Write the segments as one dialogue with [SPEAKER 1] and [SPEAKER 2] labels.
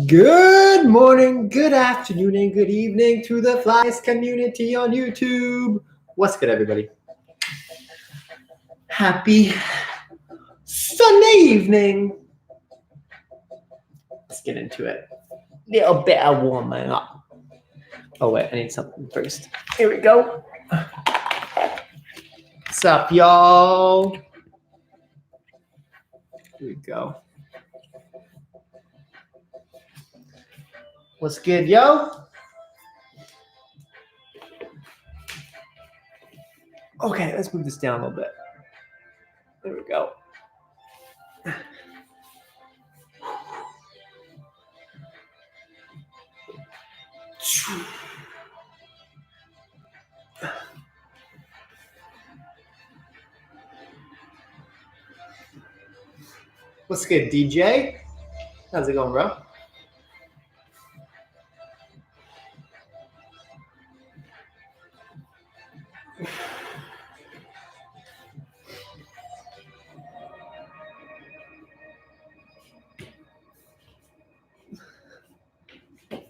[SPEAKER 1] Good morning, good afternoon, and good evening to the Flies community on YouTube. What's good, everybody? Happy Sunday evening. Let's get into it. Little bit of warming up. Oh, wait, I need something first. Here we go. What's up, y'all? Here we go. What's good, yo? Okay, let's move this down a little bit. There we go. What's good, DJ? How's it going, bro?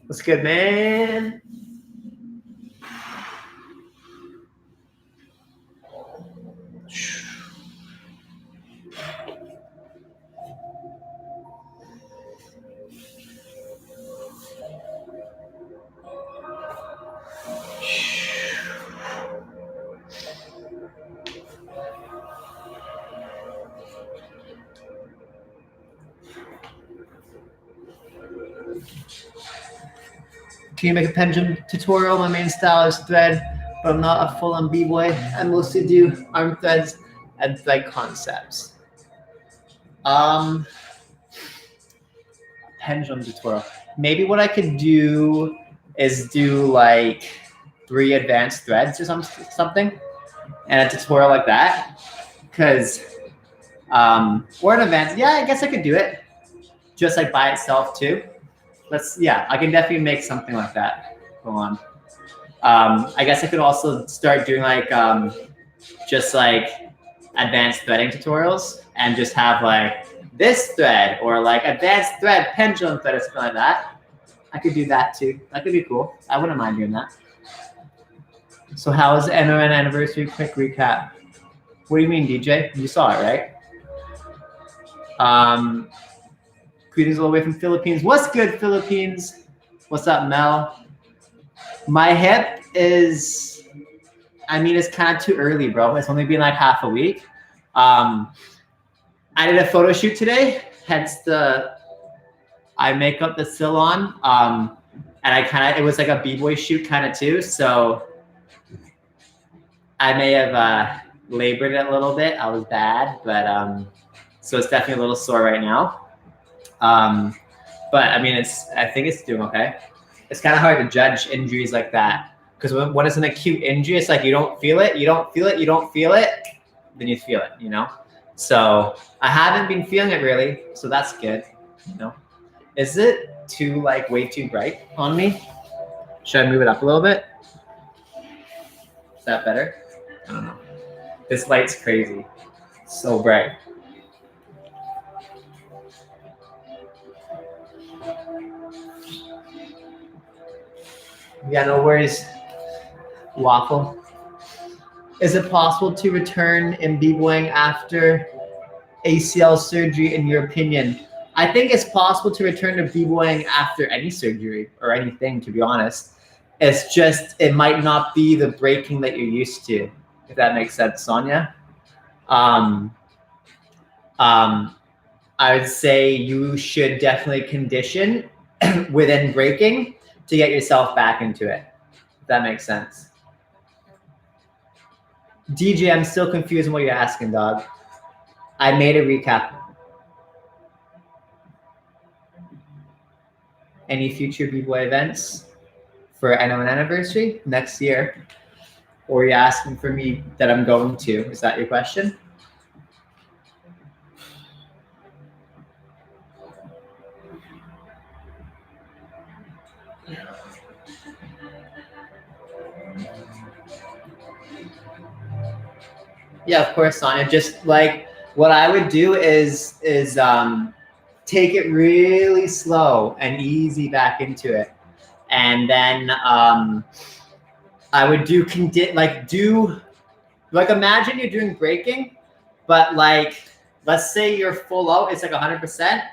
[SPEAKER 1] What's good, man? Can you make a pendulum tutorial? My main style is thread, but I'm not a full-on b-boy. I mostly do arm threads and thread concepts. Pendulum tutorial. Maybe what I could do is do like 3 advanced threads or something, and a tutorial like that. Because, or an advanced, yeah, I guess I could do it just like by itself too. Yeah, I can definitely make something like that. Hold on. I guess I could also start doing like just like advanced threading tutorials and just have like this thread or like advanced thread, pendulum thread or something like that. I could do that too. That could be cool. I wouldn't mind doing that. So how was the NON anniversary? Quick recap. What do you mean, DJ? You saw it, right? Greetings all the way from Philippines. What's good, Philippines? What's up, Mel? My hip is, I mean, it's kind of too early, bro. It's only been like half a week. I did a photo shoot today, hence the eye makeup that's still on. And it was like a b-boy shoot kind of too. So I may have labored it a little bit. I was bad, but so it's definitely a little sore right now. But I mean, I think it's doing okay. It's kind of hard to judge injuries like that because when it's an acute injury, it's like you don't feel it, you don't feel it, you don't feel it, then you feel it, you know? So I haven't been feeling it really, so that's good, you know? Is it way too bright on me? Should I move it up a little bit? Is that better? I don't know. This light's crazy. It's so bright. Yeah, no worries. Waffle. Is it possible to return in b-boying after ACL surgery, in your opinion? I think it's possible to return to b-boying after any surgery or anything, to be honest. It's just, it might not be the breaking that you're used to, if that makes sense, Sonia. I would say you should definitely condition within breaking to get yourself back into it, if that makes sense. DJ, I'm still confused on what you're asking, dog. I made a recap. Any future b-boy events for NON anniversary next year? Or are you asking for me that I'm going to? Is that your question? Yeah, of course, Sonia. Just like what I would do is take it really slow and easy back into it, and then I would do imagine you're doing breaking, but like let's say you're full out, it's like 100%.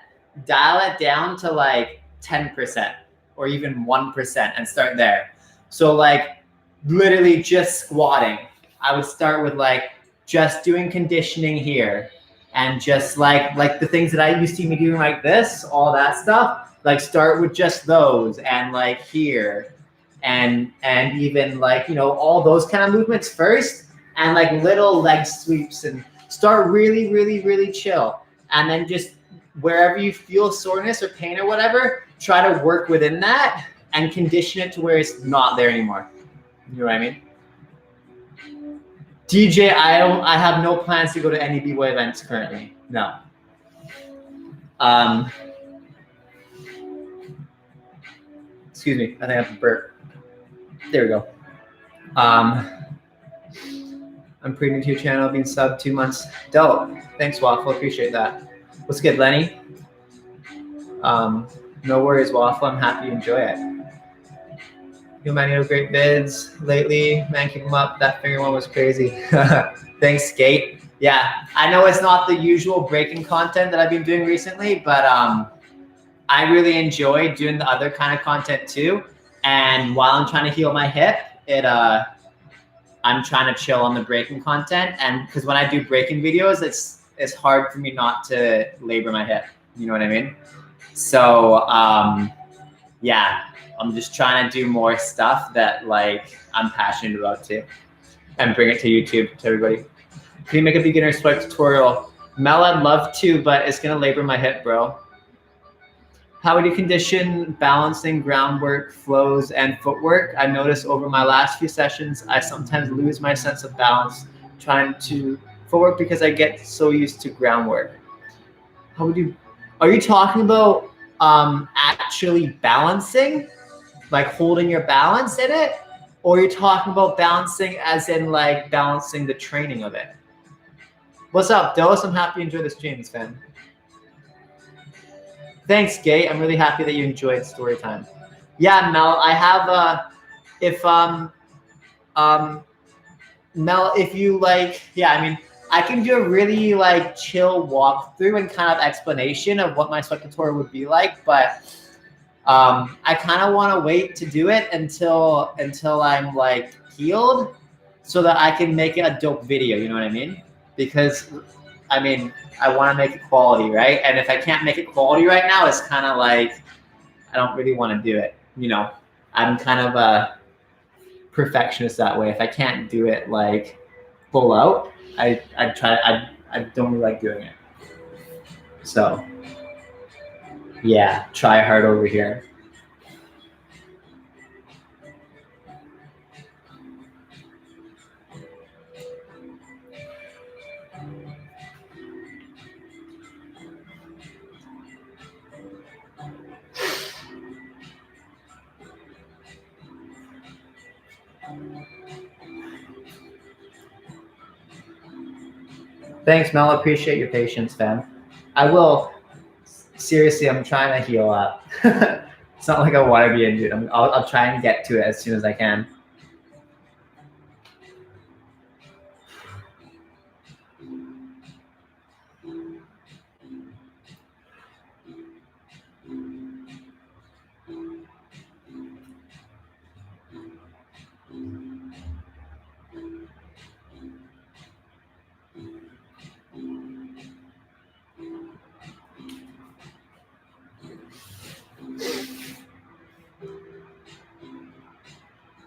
[SPEAKER 1] Dial it down to like 10% or even 1% and start there. So like literally just squatting. I would start with like just doing conditioning here, and just like the things that I used to see me doing like this, all that stuff. Like start with just those, and like here, and even like, you know, all those kind of movements first, and like little leg sweeps, and start really, really, really chill. And then just wherever you feel soreness or pain or whatever, try to work within that and condition it to where it's not there anymore. You know what I mean? DJ, I have no plans to go to any B-Boy events currently. No. Excuse me, I think I have to burp. There we go. I'm pretty new to your channel, being subbed 2 months. Dope. Thanks, Waffle. Appreciate that. What's good, Lenny? No worries, Waffle. I'm happy you enjoy it. You man, you have great vids lately. Man, keep them up. That finger one was crazy. Thanks, Skate. Yeah, I know it's not the usual breaking content that I've been doing recently, but I really enjoy doing the other kind of content too. And while I'm trying to heal my hip, I'm trying to chill on the breaking content. And because when I do breaking videos, it's hard for me not to labor my hip. You know what I mean? So yeah, I'm just trying to do more stuff that like I'm passionate about too, and bring it to YouTube to everybody. Can you make a beginner swipe tutorial? Mel, I'd love to, but it's gonna labor my hip, bro. How would you condition balancing, groundwork, flows, and footwork? I noticed over my last few sessions, I sometimes lose my sense of balance trying to footwork because I get so used to groundwork. How would you, are you talking about actually balancing, like holding your balance in it? Or are you talking about balancing as in like balancing the training of it? What's up, Dose? I'm happy you enjoyed the streams, fam. Thanks, Gay. I'm really happy that you enjoyed story time. Yeah, Mel, I have Mel, if you like, yeah, I mean, I can do a really like chill walkthrough and kind of explanation of what my sweat tutorial would be like, but I kind of want to wait to do it until I'm like healed, so that I can make it a dope video. You know what I mean? Because I mean, I want to make it quality, right? And if I can't make it quality right now, it's kind of like I don't really want to do it. You know, I'm kind of a perfectionist that way. If I can't do it like full out, I don't really like doing it. So yeah, try hard over here. Thanks, Mel. Appreciate your patience, fam. I will. Seriously, I'm trying to heal up. It's not like I want to be injured. I'll try and get to it as soon as I can.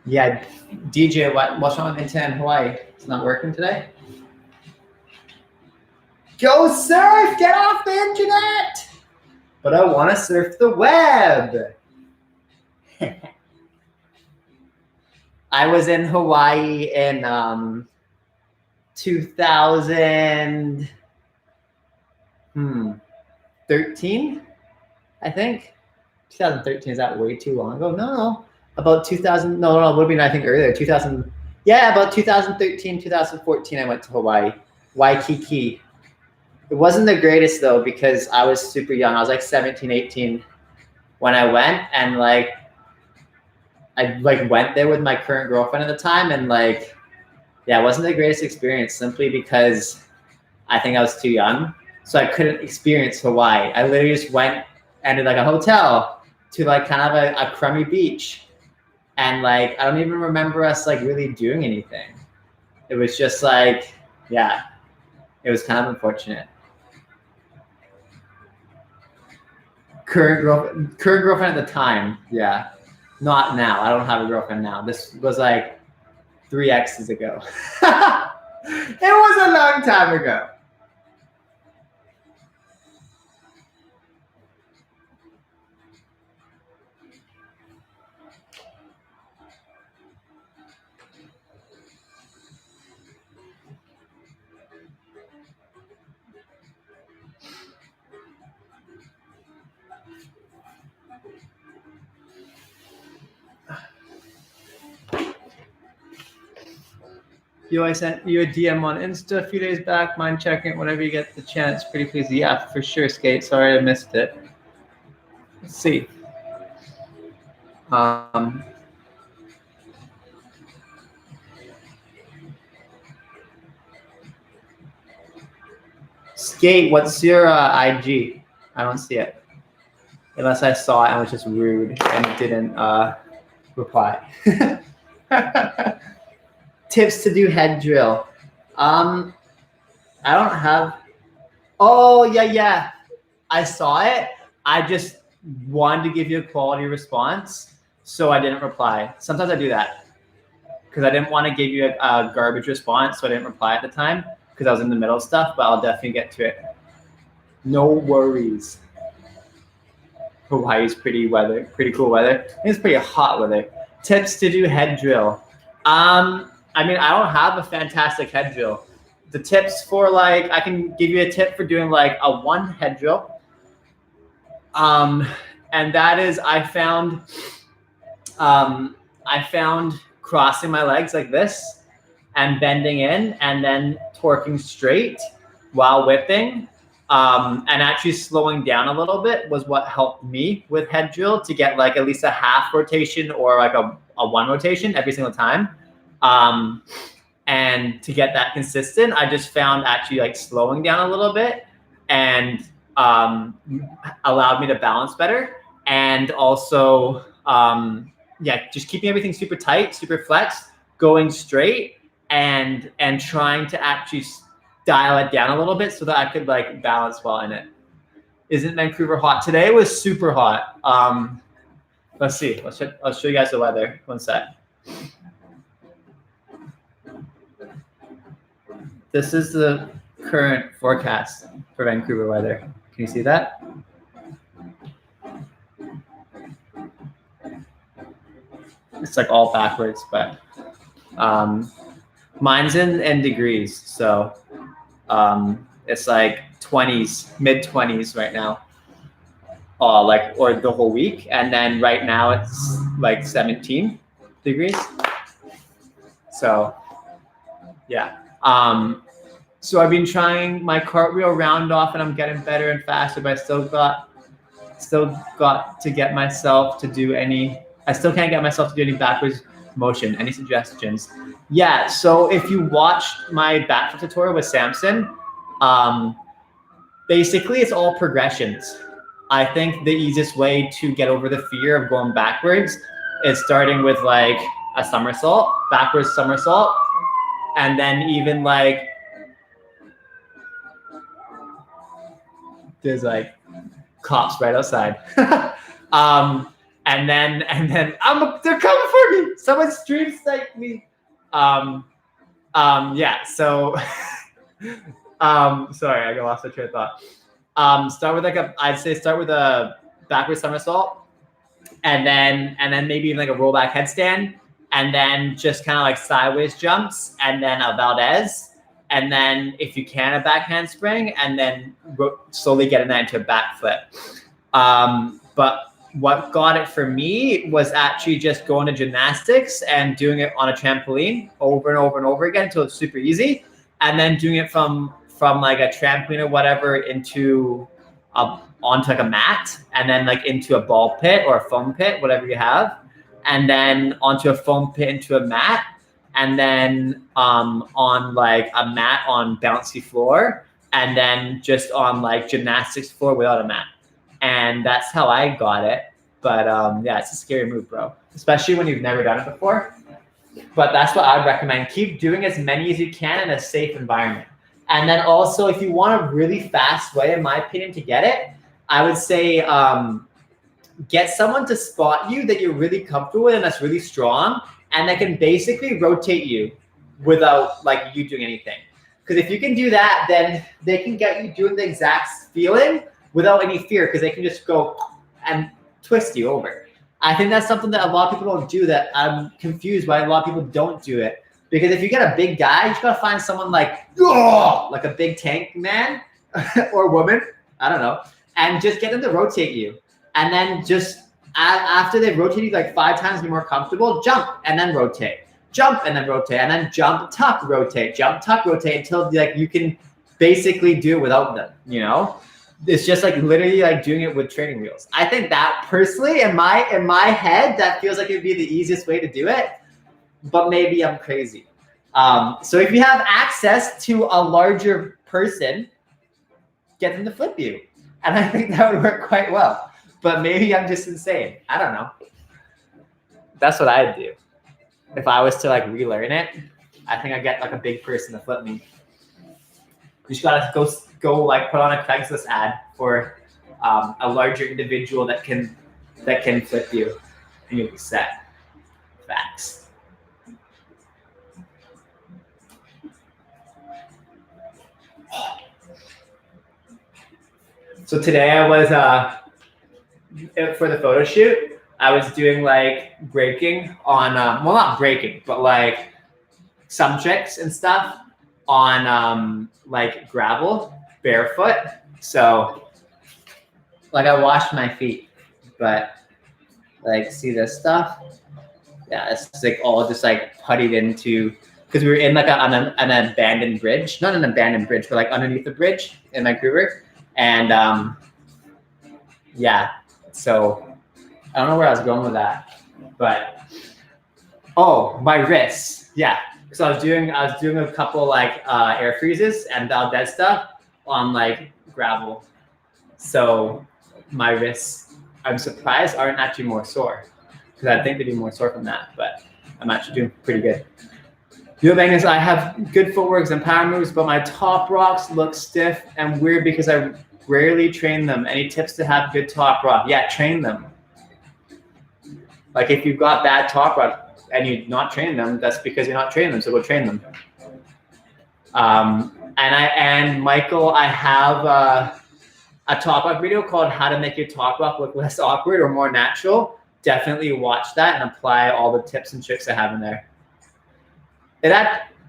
[SPEAKER 1] Yeah, DJ, what's wrong with internet in Hawaii? It's not working today? Go surf! Get off the internet! But I want to surf the web. I was in Hawaii in 2013, I think. 2013, is that way too long ago? No. About 2000, no, it would have been, I think, earlier, 2000. Yeah, about 2013, 2014, I went to Hawaii, Waikiki. It wasn't the greatest though, because I was super young. I was like 17, 18 when I went, and like I like went there with my current girlfriend at the time, and like, yeah, it wasn't the greatest experience simply because I think I was too young. So I couldn't experience Hawaii. I literally just went and did like a hotel to like kind of a crummy beach. And like, I don't even remember us like really doing anything. It was just like, yeah, it was kind of unfortunate. Current girlfriend at the time, yeah. Not now. I don't have a girlfriend now. This was like 3 exes ago. It was a long time ago. Yo, I sent you a DM on Insta a few days back. Mind checking it whenever you get the chance. Pretty please. Yeah, for sure, Skate. Sorry I missed it. Let's see. Skate, what's your IG? I don't see it. Unless I saw it and was just rude and didn't reply. Tips to do head drill. I don't have. Oh, yeah. I saw it. I just wanted to give you a quality response, so I didn't reply. Sometimes I do that because I didn't want to give you a garbage response, so I didn't reply at the time because I was in the middle of stuff, but I'll definitely get to it. No worries. Hawaii's pretty cool weather. It's pretty hot weather. Tips to do head drill. I mean, I don't have a fantastic head drill. The tips for like, I can give you a tip for doing like a 1 head drill. And that is, I found crossing my legs like this and bending in and then torquing straight while whipping. And actually slowing down a little bit was what helped me with head drill to get like at least a half rotation or like a 1 rotation every single time. And to get that consistent, I just found actually like slowing down a little bit and allowed me to balance better. And also, just keeping everything super tight, super flexed, going straight and trying to actually dial it down a little bit so that I could like balance well in it. Isn't Vancouver hot? Today was super hot. Let's see. I'll show you guys the weather. One sec. This is the current forecast for Vancouver weather. Can you see that? It's like all backwards, but mine's in degrees, so it's like 20s, mid-20s right now, or the whole week, and then right now it's like 17 degrees. So yeah. So I've been trying my cartwheel round off, and I'm getting better and faster, but I still got to get myself to do any. I still can't get myself to do any backwards motion. Any suggestions? Yeah. So if you watched my backflip tutorial with Samson, basically it's all progressions. I think the easiest way to get over the fear of going backwards is starting with like a somersault, backwards somersault, and then even like there's like cops right outside. And then they're coming for me. Someone stream sniped me. Yeah. So sorry, I lost my train of thought. Start with I'd say start with a backwards somersault, and then maybe even like a rollback headstand, and then just kind of like sideways jumps, and then a Valdez, and then if you can a back handspring, and then slowly getting that into a backflip. But what got it for me was actually just going to gymnastics and doing it on a trampoline over and over and over again until it's super easy, and then doing it from from like a trampoline or whatever into onto like a mat, and then like into a ball pit or a foam pit, whatever you have, and then onto a foam pit into a mat, and then on like a mat on bouncy floor, and then just on like gymnastics floor without a mat. And that's how I got it. But yeah, it's a scary move, bro, especially when you've never done it before. But that's what I would recommend. Keep doing as many as you can in a safe environment. And then also, if you want a really fast way, in my opinion, to get it, I would say get someone to spot you that you're really comfortable with and that's really strong, and that can basically rotate you without like you doing anything. Because if you can do that, then they can get you doing the exact feeling without any fear, because they can just go and twist you over. I think that's something that a lot of people don't do, that I'm confused why a lot of people don't do it. Because if you get a big guy, you just gotta find someone like a big tank man or woman, I don't know, and just get them to rotate you. And then just after they've rotated you like 5 times, be more comfortable, jump and then rotate. Jump and then rotate, and then jump, tuck, rotate, jump, tuck, rotate, until like you can basically do it without them, you know? It's just like literally like doing it with training wheels. I think that personally, in my head, that feels like it'd be the easiest way to do it, but maybe I'm crazy. So if you have access to a larger person, get them to flip you. And I think that would work quite well. But maybe I'm just insane. I don't know. That's what I'd do. If I was to like relearn it, I think I'd get like a big person to flip me. You just gotta go like put on a Craigslist ad for a larger individual that can flip you, and you'll be set. Facts. So today I was for the photo shoot, I was doing like breaking on well, not breaking, but like some tricks and stuff on like gravel barefoot. So like I washed my feet, but like see this stuff? Yeah, it's like all just like puttied into, because we were in like an abandoned bridge, not an abandoned bridge, but like underneath the bridge in Vancouver. And yeah, so I don't know where I was going with that, but oh, my wrists. Yeah. So I was doing a couple like air freezes and dead stuff on like gravel. So my wrists, I'm surprised, aren't actually more sore, because I think they'd be more sore from that, but I'm actually doing pretty good. The other thing is I have good footworks and power moves, but my top rocks look stiff and weird because I rarely train them. Any tips to have good top rock? Yeah, train them. Like if you've got bad top rock and you're not training them, that's because you're not training them, so go train them. And Michael, I have a top rock video called How to Make Your Top Rock Look Less Awkward or More Natural. Definitely watch that and apply all the tips and tricks I have in there.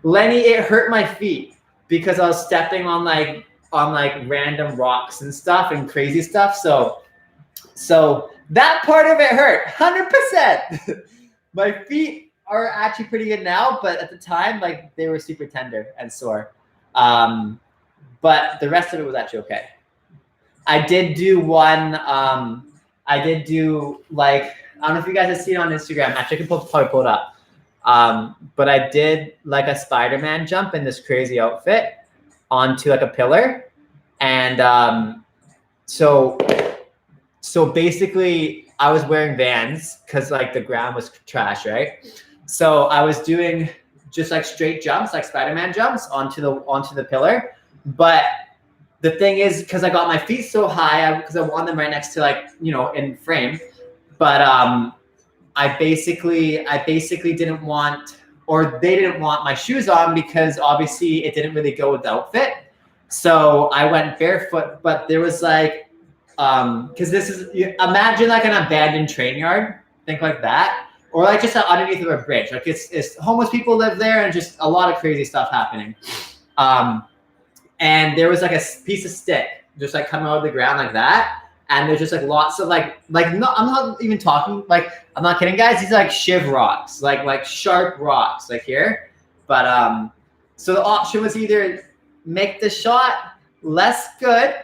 [SPEAKER 1] Lenny, it hurt my feet because I was stepping on like random rocks and stuff and crazy stuff. So that part of it hurt 100%. My feet are actually pretty good now, but at the time, like they were super tender and sore. But the rest of it was actually okay. I did do one. I did do like, I don't know if you guys have seen it on Instagram. Actually, I can probably pull it up. But I did like a Spider-Man jump in this crazy outfit onto like a pillar. And so basically I was wearing Vans because like the ground was trash, right? So I was doing just like straight jumps, like Spider-Man jumps onto the pillar. But the thing is, because I got my feet so high, because I want them right next to like, you know, in frame. But I basically didn't want, or they didn't want my shoes on because obviously it didn't really go with the outfit. So I went barefoot, but there was like, because this is, imagine like an abandoned train yard, think like that, or like just underneath of a bridge. Like it's homeless people live there and just a lot of crazy stuff happening. And there was like a piece of stick just like coming out of the ground like that. And there's just like lots of like no, I'm not even talking, like, I'm not kidding, guys. These are like shiv rocks, like sharp rocks like here. But so the option was either make the shot less good,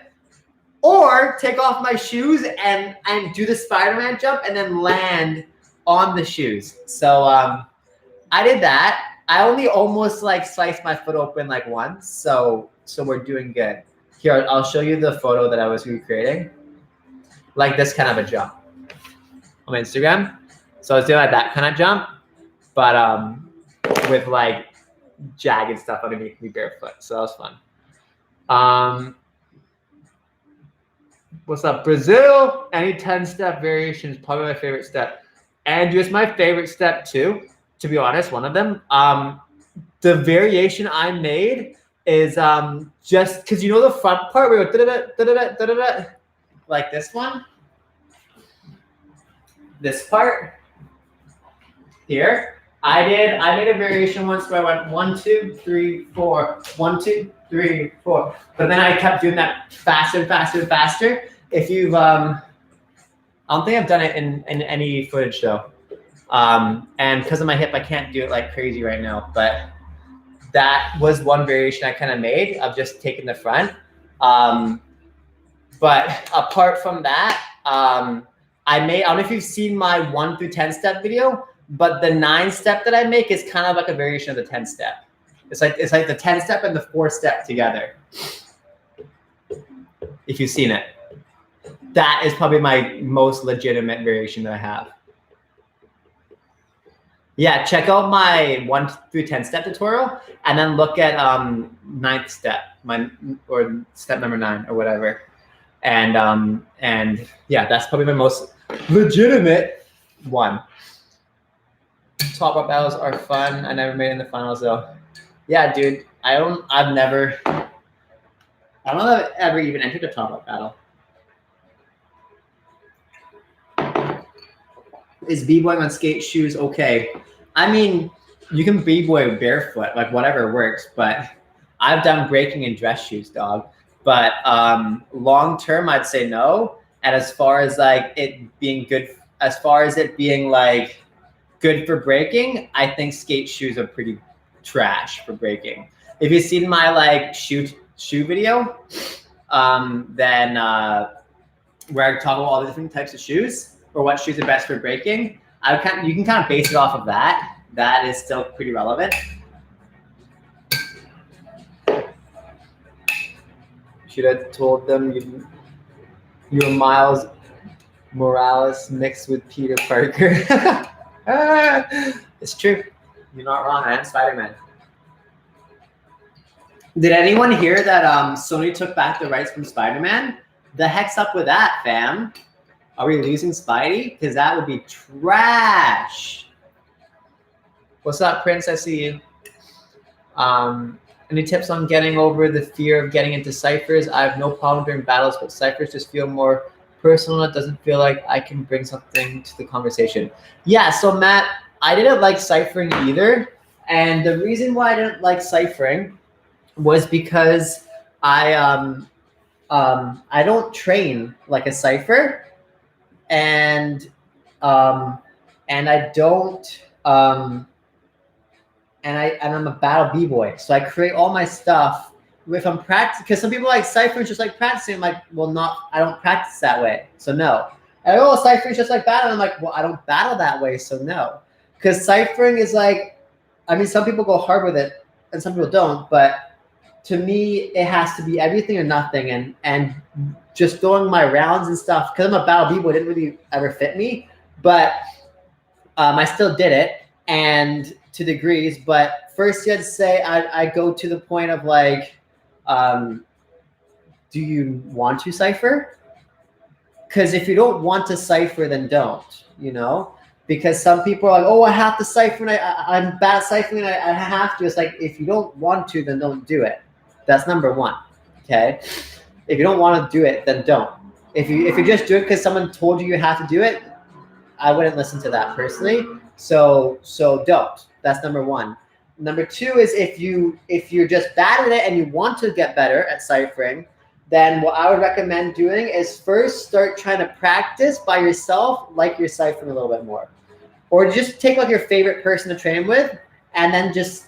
[SPEAKER 1] or take off my shoes and do the Spider-Man jump and then land on the shoes. So I did that. I only almost like sliced my foot open like once, so we're doing good. Here, I'll show you the photo that I was recreating. Like this kind of a jump on Instagram. So I was doing like that kind of jump, but with like jagged stuff underneath me barefoot. So that was fun. What's up, Brazil? Any 10-step variation is probably my favorite step. Andrew, it's my favorite step too, to be honest, one of them. The variation I made is just because you know the front part where we go like this one? This part here. I made a variation once where I went 1, 2, 3, 4, 1, 2, 3, 4. But then I kept doing that faster and faster and faster. If you've I don't think I've done it in any footage though. And because of my hip, I can't do it like crazy right now. But that was one variation I kind of made of just taking the front. But apart from that, I don't know if you've seen my 1 through 10 step video, but the 9 step that I make is kind of like a variation of the 10 step. It's like the 10 step and the 4 step together. If you've seen it, that is probably my most legitimate variation that I have. Yeah, check out my 1 through 10 step tutorial, and then look at 9th step, or step number 9 or whatever. And yeah, that's probably my most legitimate one. Top up battles are fun. I never made it in the finals though. Yeah, dude, I don't know if I've ever even entered a top up battle. Is b-boying on skate shoes okay? I mean, you can b-boy barefoot, like whatever works, but I've done breaking in dress shoes, dog. But long term, I'd say no. And as far as like it being good, as far as it being like good for breaking, I think skate shoes are pretty trash for breaking. If you've seen my like shoe video, then where I talk about all the different types of shoes or what shoes are best for breaking, you can kind of base it off of that. That is still pretty relevant. Should have told them you're Miles Morales mixed with Peter Parker. It's true. You're not wrong. I am Spider-Man. Did anyone hear that Sony took back the rights from Spider-Man? The heck's up with that, fam? Are we losing Spidey? Because that would be trash. What's up, Prince? I see you. Any tips on getting over the fear of getting into ciphers? I have no problem during battles, but ciphers just feel more personal. It doesn't feel like I can bring something to the conversation. Yeah, so Matt, I didn't like ciphering either. And the reason why I didn't like ciphering was because I don't train like a cipher, and I don't and I'm a battle b-boy, so I create all my stuff if I'm practicing. Because some people like ciphering just like practicing. I'm like, well, I don't practice that way, so no. And ciphering just like battle. I'm like, well, I don't battle that way, so no. Because ciphering is like, I mean, some people go hard with it and some people don't, but to me, it has to be everything or nothing. And just throwing my rounds and stuff, because I'm a battle b-boy, didn't really ever fit me, but I still did it, and to degrees. But first you had to say, I go to the point of like, do you want to cipher? Because if you don't want to cipher, then don't, you know? Because some people are like, oh, I have to cipher, and I'm bad at ciphering, and I have to. It's like, if you don't want to, then don't do it. That's number one, okay? If you don't want to do it, then don't. If you just do it because someone told you have to do it, I wouldn't listen to that personally. So don't. That's number one. Number two is if you're just bad at it and you want to get better at ciphering, then what I would recommend doing is first start trying to practice by yourself, like you're ciphering a little bit more. Or just take like your favorite person to train with and then just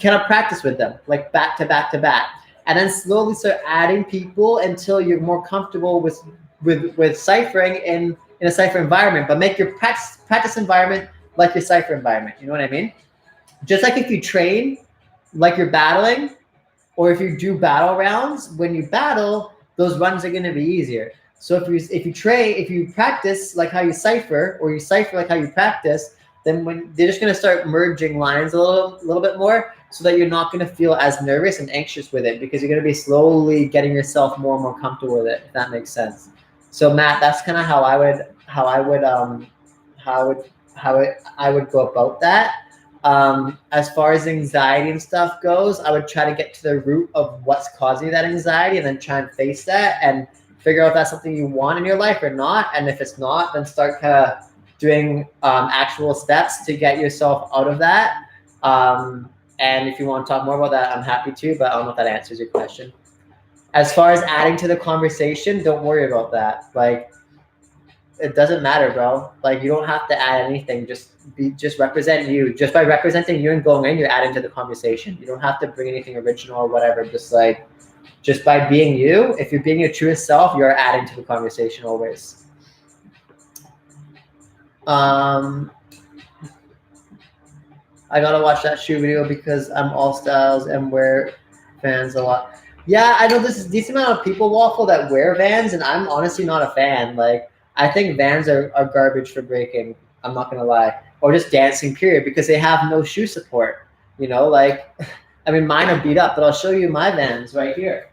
[SPEAKER 1] kind of practice with them, like back to back to back. and then slowly start adding people until you're more comfortable with ciphering in a cypher environment. But make your practice environment like your cypher environment. You know what I mean? Just like if you train like you're battling, or if you do battle rounds, when you battle, those runs are going to be easier. So if you practice like how you cypher, or you cypher like how you practice, then when they're just going to start merging lines a little bit more, so that you're not going to feel as nervous and anxious with it, because you're going to be slowly getting yourself more and more comfortable with it. If that makes sense. So Matt, that's kind of how I would go about that. As far as anxiety and stuff goes, I would try to get to the root of what's causing that anxiety, and then try and face that and figure out if that's something you want in your life or not. And if it's not, then start kind of doing actual steps to get yourself out of that. And if you want to talk more about that, I'm happy to, but I don't know if that answers your question. As far as adding to the conversation, don't worry about that. Like, it doesn't matter, bro. Like, you don't have to add anything. Just represent you. Just by representing you and going in, you're adding to the conversation. You don't have to bring anything original or whatever. Just by being you, if you're being your truest self, you're adding to the conversation always. I gotta watch that shoe video because I'm all styles and wear Vans a lot. Yeah, I know there's a decent amount of people, Waffle, that wear Vans, and I'm honestly not a fan. Like, I think Vans are garbage for breaking. I'm not gonna lie, or just dancing, period, because they have no shoe support. You know, like, I mean, mine are beat up, but I'll show you my Vans right here.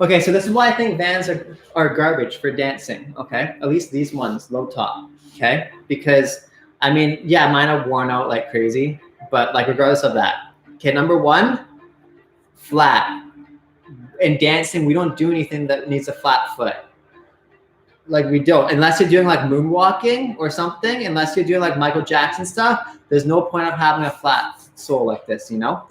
[SPEAKER 1] Okay, so this is why I think Vans are garbage for dancing, okay? At least these ones, low top, okay? Because, I mean, yeah, mine are worn out like crazy, but like regardless of that. Okay, number one, flat. In dancing, we don't do anything that needs a flat foot. Like, we don't. Unless you're doing like moonwalking or something, unless you're doing like Michael Jackson stuff, there's no point of having a flat sole like this, you know?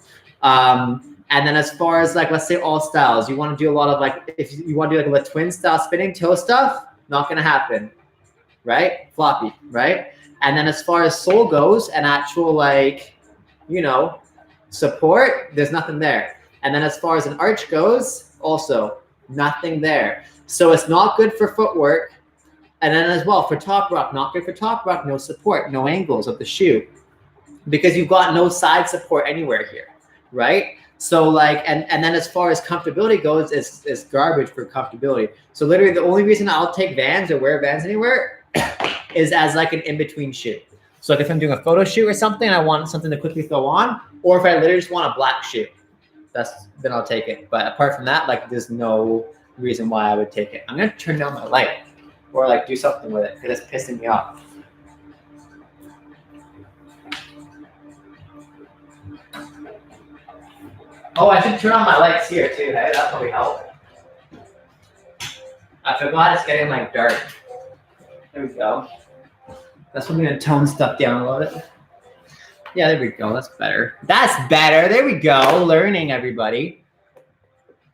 [SPEAKER 1] And then as far as like, let's say all styles, you want to do a lot of like, if you want to do like a twin style spinning toe stuff, not going to happen, right? Floppy, right? And then as far as sole goes and actual like, you know, support, there's nothing there. And then as far as an arch goes, also nothing there. So it's not good for footwork. And then as well for top rock, not good for top rock, no support, no angles of the shoe, because you've got no side support anywhere here, right? So like, and then as far as comfortability goes, it's garbage for comfortability. So literally the only reason I'll take Vans or wear Vans anywhere is as like an in-between shoe. So like if I'm doing a photo shoot or something, and I want something to quickly throw on, or if I literally just want a black shoe, then I'll take it. But apart from that, like there's no reason why I would take it. I'm gonna turn down my light or like do something with it because it's pissing me off. Oh, I should turn on my lights here too. Hey? That'll probably help. I forgot it's getting like dark. There we go. That's when I'm gonna tone stuff down a little bit. Yeah, there we go. That's better. That's better. There we go. Learning, everybody.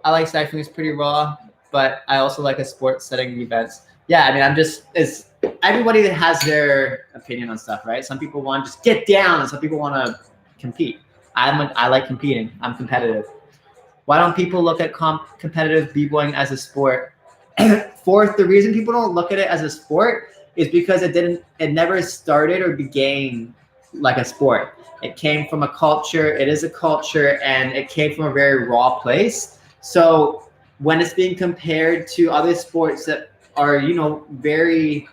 [SPEAKER 1] I like cycling. It's pretty raw, but I also like a sports setting events. Yeah, I mean, it's everybody that has their opinion on stuff, right? Some people want to just get down, and some people want to compete. I like competing. I'm competitive. Why don't people look at competitive b-boying as a sport? Fourth, the reason people don't look at it as a sport is because it never started or began like a sport. It came from a culture. It is a culture, and it came from a very raw place. So when it's being compared to other sports that are, you know, very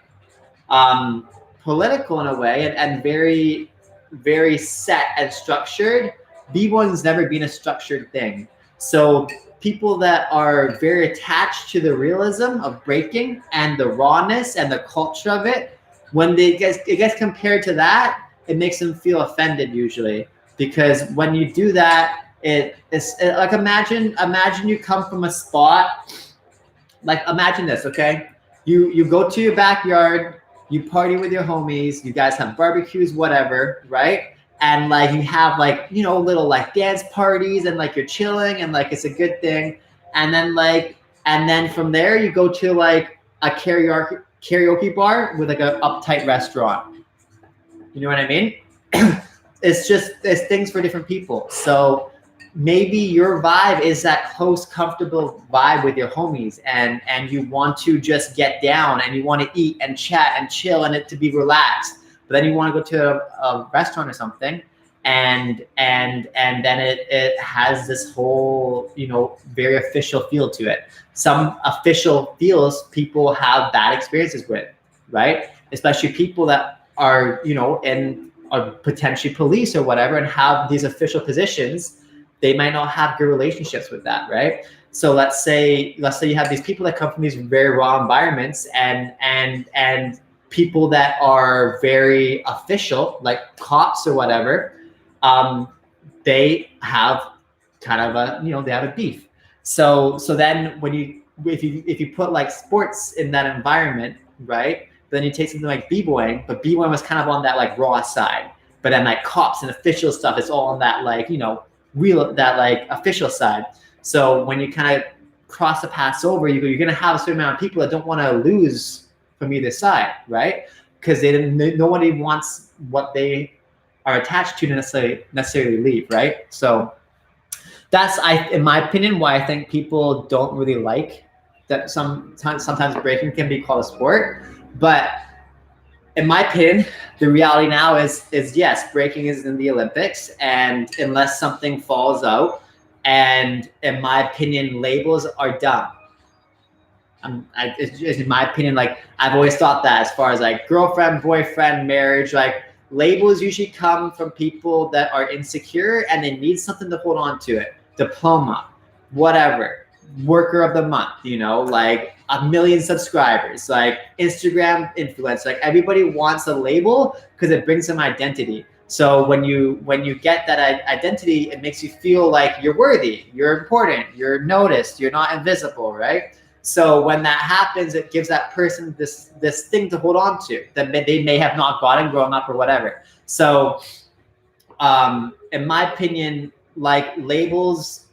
[SPEAKER 1] political in a way and very, very set and structured, b-boying's never been a structured thing. So people that are very attached to the realism of breaking and the rawness and the culture of it, when it gets compared to that, it makes them feel offended usually, because when you do that, it's like imagine you come from a spot, like imagine this, okay? You go to your backyard, you party with your homies, you guys have barbecues, whatever, right? And like you have like, you know, little like dance parties and like you're chilling and like it's a good thing. And then like And then from there, you go to like a karaoke bar with like an uptight restaurant. You know what I mean? It's things for different people. So maybe your vibe is that close, comfortable vibe with your homies, and you want to just get down and you want to eat and chat and chill and it to be relaxed. But then you want to go to a restaurant or something, and then it has this whole, you know, very official feel to it. Some official feels people have bad experiences with, right? Especially people that are, you know, in are potentially police or whatever and have these official positions. They might not have good relationships with that, right? So let's say you have these people that come from these very raw environments, and people that are very official, like cops or whatever, they have kind of a, you know, they have a beef. So then when if you put like sports in that environment, right? Then you take something like b-boying, but b-boying was kind of on that like raw side. But then like cops and official stuff, it's all on that like, you know, real, that like official side. So when you kind of cross the paths over, you're going to have a certain amount of people that don't want to lose from either side, right? Because nobody wants what they are attached to necessarily leave, right? So that's, in my opinion, why I think people don't really like that. Sometimes breaking can be called a sport, but in my opinion, the reality now is yes, breaking is in the Olympics, and unless something falls out, and in my opinion, labels are dumb. It's in my opinion, like I've always thought that as far as like girlfriend, boyfriend, marriage, like labels usually come from people that are insecure and they need something to hold on to it. Diploma, whatever, worker of the month, you know, like 1 million subscribers, like Instagram influencer, like everybody wants a label because it brings them identity. So when you get that identity, it makes you feel like you're worthy, you're important, you're noticed, you're not invisible, right? So when that happens, it gives that person this thing to hold on to that they may have not gotten growing up or whatever. So in my opinion, like labels,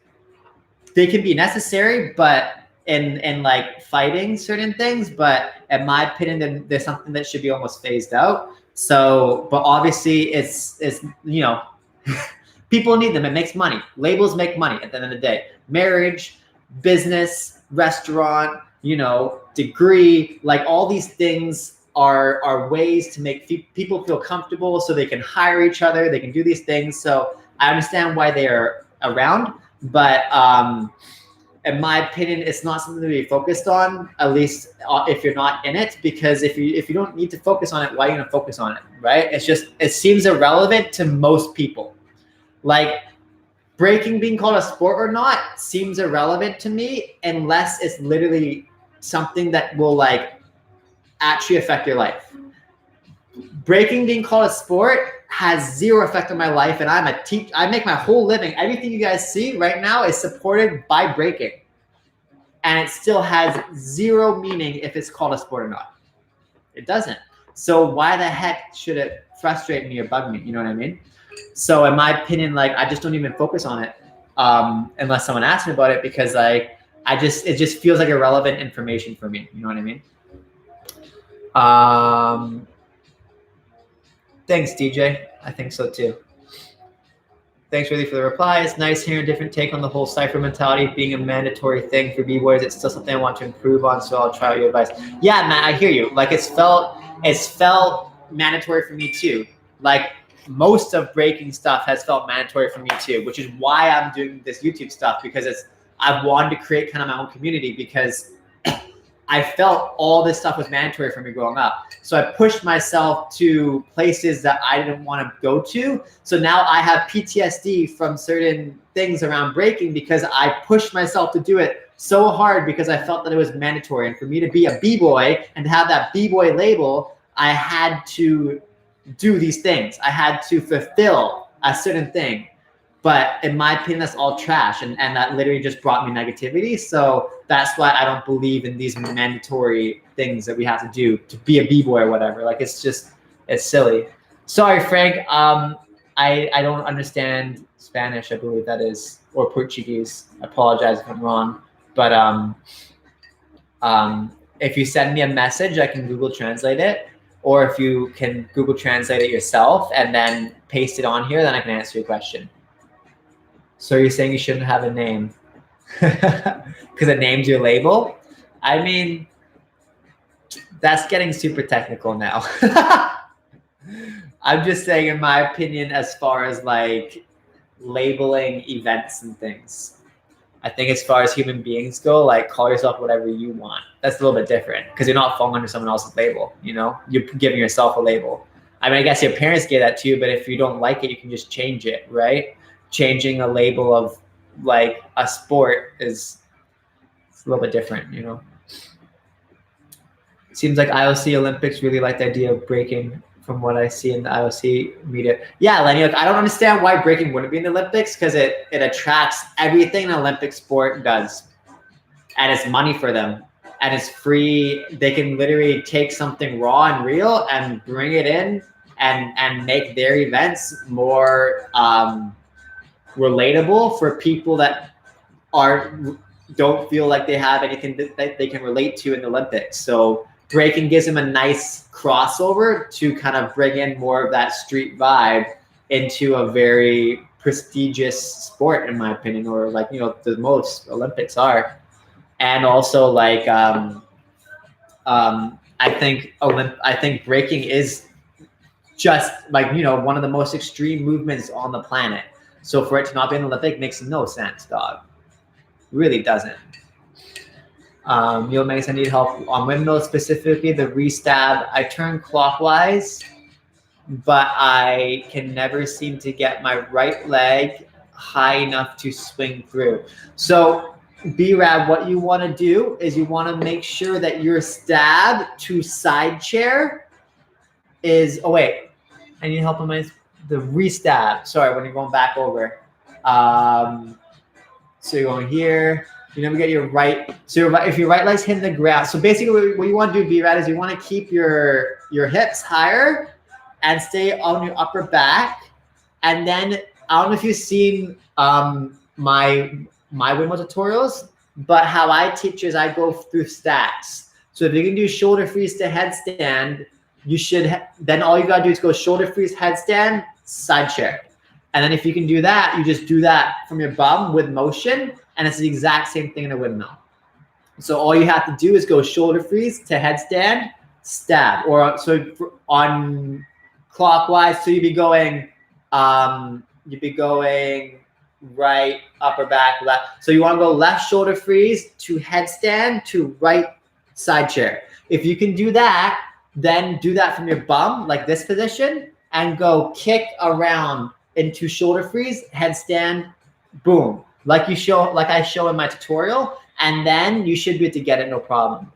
[SPEAKER 1] they can be necessary, but in like fighting certain things, but in my opinion, then there's something that should be almost phased out. So, but obviously it's you know, people need them. It makes money. Labels make money at the end of the day. Marriage, business, restaurant, you know, degree, like all these things are ways to make people feel comfortable so they can hire each other, they can do these things. So I understand why they are around, but in my opinion, it's not something to be focused on, at least if you're not in it, because if you don't need to focus on it, why are you gonna focus on it, right? It's just, it seems irrelevant to most people. Like breaking being called a sport or not seems irrelevant to me unless it's literally something that will like actually affect your life. Breaking being called a sport has zero effect on my life, and I'm a teacher. I make my whole living. Everything you guys see right now is supported by breaking, and it still has zero meaning if it's called a sport or not. It doesn't. So why the heck should it frustrate me or bug me? You know what I mean? So in my opinion, like I just don't even focus on it unless someone asks me about it, because like it just feels like irrelevant information for me. You know what I mean? Thanks, DJ. I think so too. Thanks really for the reply. It's nice hearing a different take on the whole cypher mentality being a mandatory thing for b-boys. It's still something I want to improve on, so I'll try out your advice. Yeah, Matt, I hear you. Like it's felt mandatory for me too. Like most of breaking stuff has felt mandatory for me too, which is why I'm doing this YouTube stuff, because I've wanted to create kind of my own community, because I felt all this stuff was mandatory for me growing up. So I pushed myself to places that I didn't want to go to. So now I have PTSD from certain things around breaking because I pushed myself to do it so hard because I felt that it was mandatory. And for me to be a b-boy and to have that b-boy label, I had to do these things. I had to fulfill a certain thing. But in my opinion, that's all trash. And that literally just brought me negativity. So that's why I don't believe in these mandatory things that we have to do to be a b-boy or whatever. Like it's silly. Sorry, Frank. I don't understand Spanish, I believe that is, or Portuguese. I apologize if I'm wrong. But If you send me a message, I can Google Translate it. Or if you can Google Translate it yourself and then paste it on here, then I can answer your question. So you're saying you shouldn't have a name because it names your label? I mean, that's getting super technical now. I'm just saying, in my opinion, as far as like labeling events and things, I think as far as human beings go, like call yourself whatever you want. That's a little bit different because you're not falling under someone else's label. You know, you're giving yourself a label. I mean, I guess your parents gave that to you, but if you don't like it, you can just change it, right? Changing a label of like a sport is a little bit different, you know. It seems like IOC Olympics really like the idea of breaking from what I see in the IOC media. Yeah, Lenny, like I don't understand why breaking wouldn't be in the Olympics because it attracts everything an Olympic sport does. And it's money for them. And it's free. They can literally take something raw and real and bring it in and make their events more relatable for people that don't feel like they have anything that they can relate to in the Olympics. So breaking gives them a nice crossover to kind of bring in more of that street vibe into a very prestigious sport, in my opinion, or like, you know, the most Olympics are. And also like I think breaking is just like, you know, one of the most extreme movements on the planet. So for it to not be an Olympic makes no sense, dog. Really doesn't. Yo, Magnus, I need help on windmill, specifically the restab. I turn clockwise, but I can never seem to get my right leg high enough to swing through. So B-Rab, what you want to do is you want to make sure that your stab to side chair is, oh wait, I need help on the restab. Sorry, when you're going back over. So you're going here. You never get your right. So if your right leg's hitting the ground. So basically what you want to do, B-Rad, is you want to keep your hips higher and stay on your upper back. And then I don't know if you've seen my windmill tutorials, but how I teach is I go through stacks. So if you can do shoulder freeze to headstand, you should, then all you got to do is go shoulder freeze, headstand, side chair. And then if you can do that, you just do that from your bum with motion, and it's the exact same thing in a windmill. So all you have to do is go shoulder freeze to headstand, stab, or so on clockwise. So you'd be going right, upper back, left. So you want to go left shoulder freeze to headstand to right side chair. If you can do that, then do that from your bum, like this position, and go kick around into shoulder freeze, headstand, boom. Like I show in my tutorial, and then you should be able to get it no problem.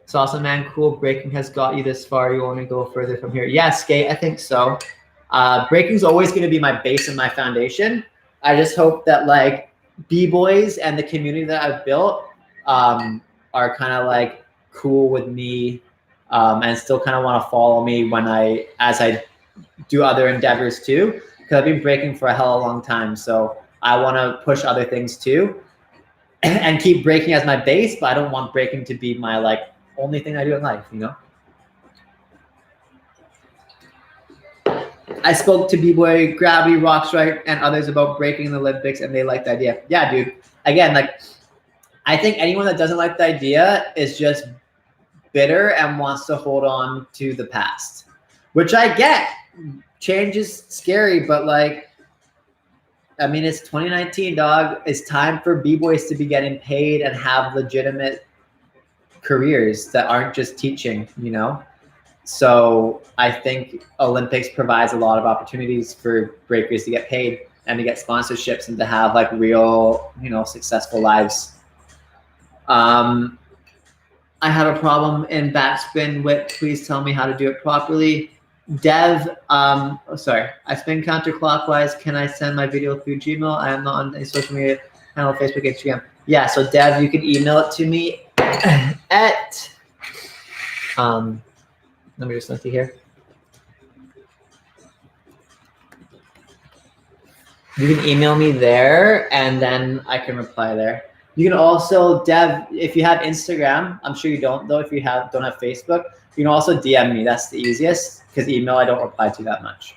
[SPEAKER 1] It's awesome, man. Cool. Breaking has got you this far. You want to go further from here? Yeah, skate. I think so. Breaking's always going to be my base and my foundation. I just hope that like B-Boys and the community that I've built are kind of like cool with me and still kind of want to follow me as I do other endeavors too, because I've been breaking for a hell of a long time. So I want to push other things too and keep breaking as my base, but I don't want breaking to be my like only thing I do in life, you know? I spoke to B-Boy, Gravity, Rocks, right, and others about breaking in the Olympics, and they like the idea. Yeah, dude. Again, like, I think anyone that doesn't like the idea is just bitter and wants to hold on to the past, which I get. Change is scary, but like, I mean, it's 2019, dog. It's time for B-Boys to be getting paid and have legitimate careers that aren't just teaching, you know? So I think Olympics provides a lot of opportunities for breakers to get paid and to get sponsorships and to have like real, you know, successful lives. I have a problem in backspin whip. Please tell me how to do it properly. Dev, sorry, I spin counterclockwise. Can I send my video through Gmail? I am not on any social media channel, Facebook, Instagram. Yeah, so Dev, you can email it to me at, let me just look here. You can email me there, and then I can reply there. You can also, Dev, if you have Instagram, I'm sure you don't though. If you don't have Facebook, you can also DM me. That's the easiest, because email I don't reply to that much.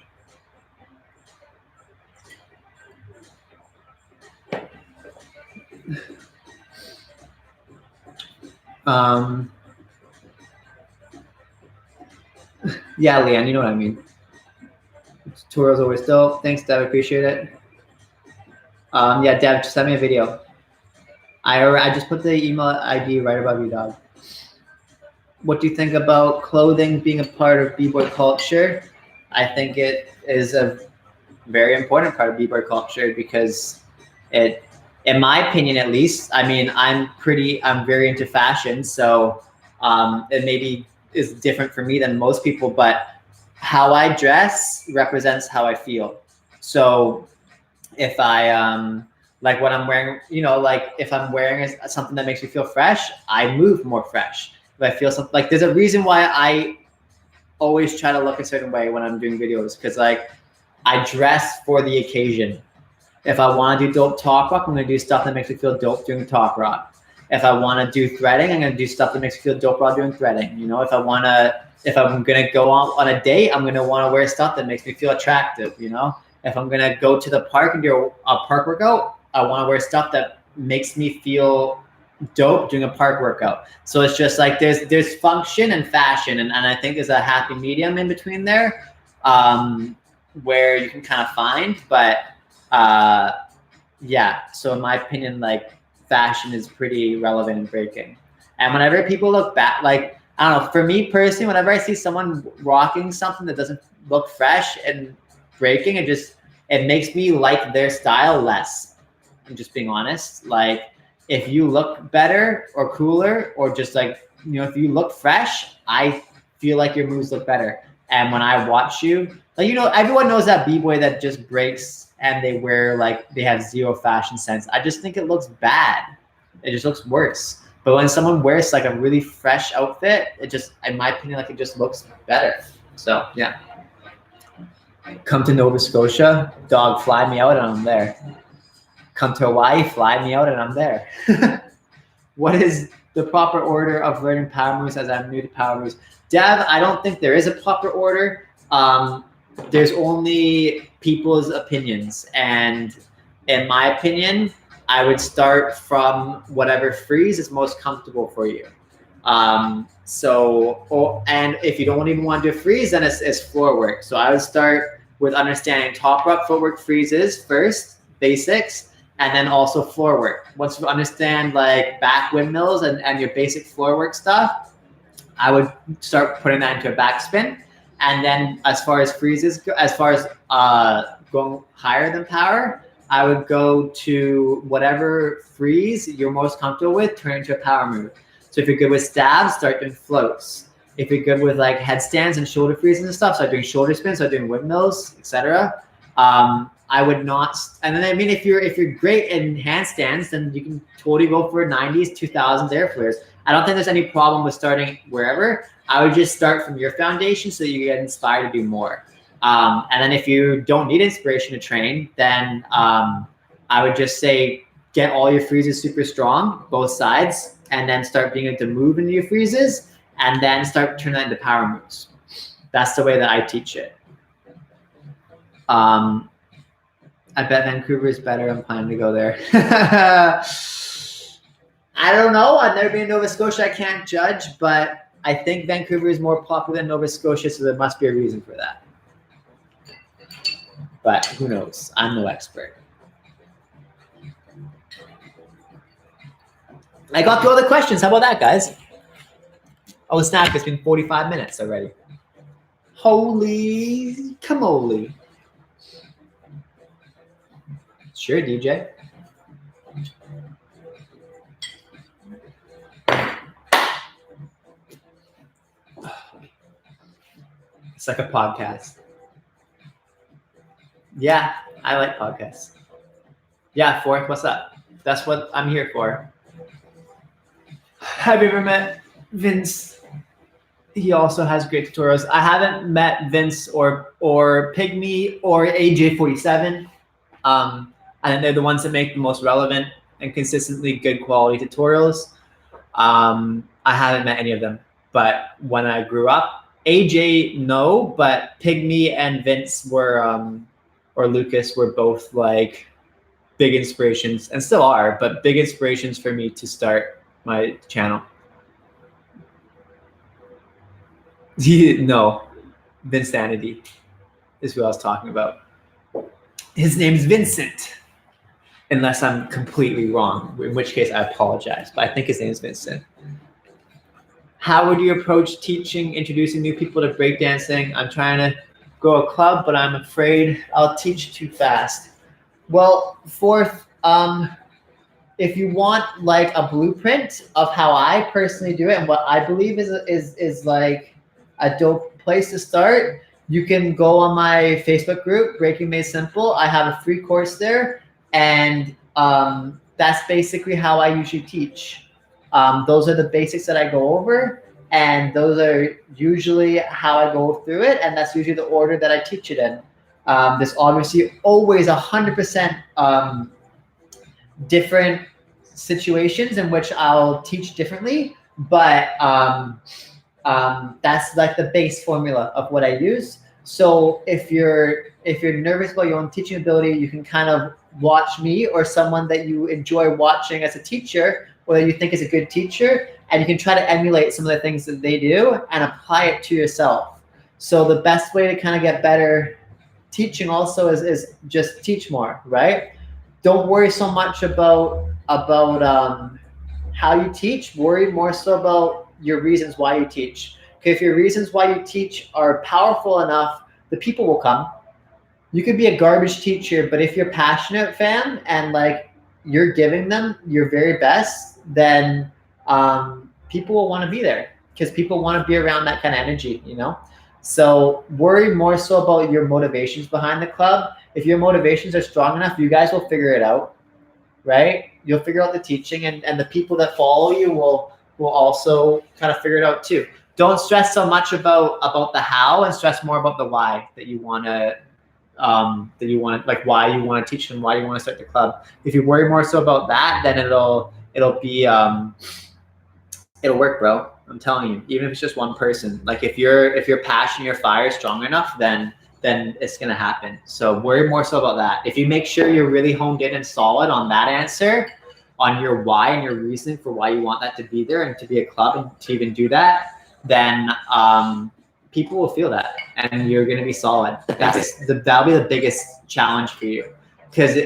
[SPEAKER 1] Yeah, Leanne, you know what I mean. Tutorials always dope. Thanks, Dev. Appreciate it. Yeah, Dev, just send me a video. I just put the email ID right above you, dog. What do you think about clothing being a part of b-boy culture? I think it is a very important part of b-boy culture, because it, in my opinion at least, I mean, I'm very into fashion, so it maybe is different for me than most people, but how I dress represents how I feel. So if I like what I'm wearing, you know, like if I'm wearing something that makes me feel fresh, I move more fresh. If I feel something, like there's a reason why I always try to look a certain way when I'm doing videos, because like I dress for the occasion. If I want to do dope talk rock, I'm going to do stuff that makes me feel dope doing talk rock. If I want to do threading, I'm going to do stuff that makes me feel dope while doing threading. You know, if I'm going to go on a date, I'm going to want to wear stuff that makes me feel attractive. You know, if I'm going to go to the park and do a park workout, I want to wear stuff that makes me feel dope doing a park workout. So it's just like there's function and fashion, and I think there's a happy medium in between there, where you can kind of find. But yeah, so in my opinion, like fashion is pretty relevant in breaking. And whenever people look back, like I don't know, for me personally, whenever I see someone rocking something that doesn't look fresh and breaking, it makes me like their style less. I'm just being honest. Like if you look better or cooler, or just like, you know, if you look fresh, I feel like your moves look better. And when I watch you, like, you know, everyone knows that b-boy that just breaks and they wear like they have zero fashion sense. I just think it looks bad. It just looks worse. But when someone wears like a really fresh outfit, it just, in my opinion, like it just looks better. So yeah. Come to Nova Scotia, dog, fly me out and I'm there. Come to Hawaii, fly me out and I'm there. What is the proper order of learning power moves, as I'm new to power moves? Dev, I don't think there is a proper order. There's only people's opinions. And in my opinion, I would start from whatever freeze is most comfortable for you. And if you don't even want to do a freeze, then it's floor work. So I would start with understanding top rock footwork freezes first, basics, and then also floor work. Once you understand like back windmills and your basic floor work stuff, I would start putting that into a backspin. And then as far as freezes go, as far as going higher than power, I would go to whatever freeze you're most comfortable with, turn it into a power move. So if you're good with stabs, start doing floats. If you're good with like headstands and shoulder freezes and stuff, start doing shoulder spins, start doing windmills, etc. I would not, and then I mean, if you're great in handstands, then you can totally go for 90s, 2000s air flares. I don't think there's any problem with starting wherever. I would just start from your foundation so you get inspired to do more. And then if you don't need inspiration to train, then I would just say get all your freezes super strong, both sides, and then start being able to move into your freezes, and then start turning that into power moves. That's the way that I teach it. I bet Vancouver is better. I'm planning to go there. I don't know. I've never been to Nova Scotia. I can't judge, but I think Vancouver is more popular than Nova Scotia, so there must be a reason for that. But who knows? I'm no expert. I got through all the questions. How about that, guys? Oh, snap. It's been 45 minutes already. Holy camole. Sure, DJ. It's like a podcast. Yeah, I like podcasts. Yeah, Fork, what's up? That's what I'm here for. Have you ever met Vince? He also has great tutorials. I haven't met Vince or Pygmy or AJ47. And they're the ones that make the most relevant and consistently good quality tutorials. I haven't met any of them, but when I grew up, AJ, no, but Pygmy and Vince were, or Lucas were both like big inspirations, and still are, but big inspirations for me to start my channel. No, Vinsanity is who I was talking about. His name's Vincent, unless I'm completely wrong, in which case I apologize, but I think his name is Vincent. How would you approach teaching, introducing new people to breakdancing? I'm trying to grow a club, but I'm afraid I'll teach too fast. Well, fourth, if you want like a blueprint of how I personally do it and what I believe is like a dope place to start, you can go on my Facebook group, Breaking Made Simple. I have a free course there, and that's basically how I usually teach. Those are the basics that I go over, and those are usually how I go through it, and that's usually the order that I teach it in. There's obviously always 100% different situations in which I'll teach differently, but that's like the base formula of what I use. So if you're nervous about your own teaching ability, you can kind of watch me or someone that you enjoy watching as a teacher, or that you think is a good teacher, and you can try to emulate some of the things that they do and apply it to yourself. So the best way to kind of get better teaching also is just teach more, right? Don't worry so much about how you teach. Worry more so about your reasons why you teach. Okay, if your reasons why you teach are powerful enough, the people will come. You could be a garbage teacher, but if you're passionate, fam, and like you're giving them your very best, then people will want to be there, because people want to be around that kind of energy, you know? So worry more so about your motivations behind the club. If your motivations are strong enough, you guys will figure it out, right? You'll figure out the teaching, and the people that follow you will also kind of figure it out too. Don't stress so much about the how, and stress more about the why that you want to, like why you want to teach them, why you want to start the club. If you worry more so about that, then it'll work, bro. I'm telling you, even if it's just one person. Like if your passion, your fire is strong enough, then it's gonna happen. So worry more so about that. If you make sure you're really honed in and solid on that answer, on your why and your reason for why you want that to be there and to be a club and to even do that, then people will feel that, and you're gonna be solid. That'll be the biggest challenge for you. Because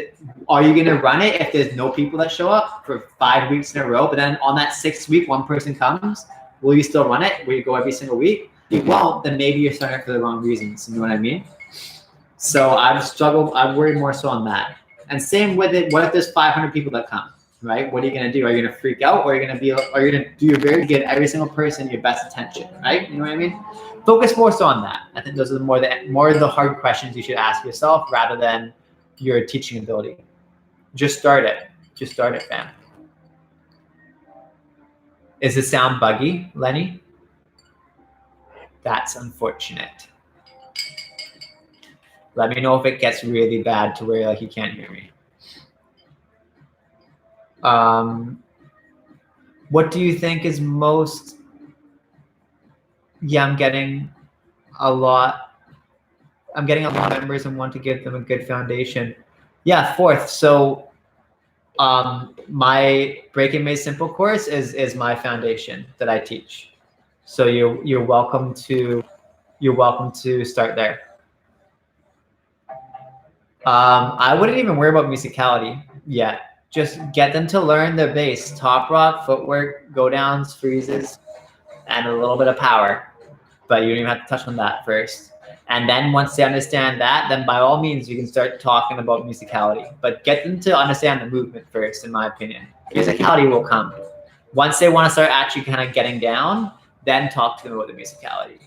[SPEAKER 1] are you gonna run it if there's no people that show up for 5 weeks in a row, but then on that 6th week, one person comes? Will you still run it? Will you go every single week? If you won't, then maybe you're starting it for the wrong reasons. You know what I mean? So I've worried more so on that. And same with it, what if there's 500 people that come, right? What are you gonna do? Are you gonna freak out, or are you gonna do your very good, every single person your best attention, right? You know what I mean? Focus more so on that. I think those are more of the hard questions you should ask yourself, rather than your teaching ability. Just start it. Just start it, fam. Is the sound buggy, Lenny? That's unfortunate. Let me know if it gets really bad to where like you can't hear me. What do you think is most? Yeah, I'm getting a lot of members and want to give them a good foundation. Yeah, 4th. So my Breaking Made Simple course is my foundation that I teach. So you're welcome to start there. I wouldn't even worry about musicality yet. Just get them to learn their base: top rock, footwork, go downs, freezes, and a little bit of power. But you don't even have to touch on that first. And then once they understand that, then by all means, you can start talking about musicality. But get them to understand the movement first, in my opinion. Musicality will come. Once they want to start actually kind of getting down, then talk to them about the musicality.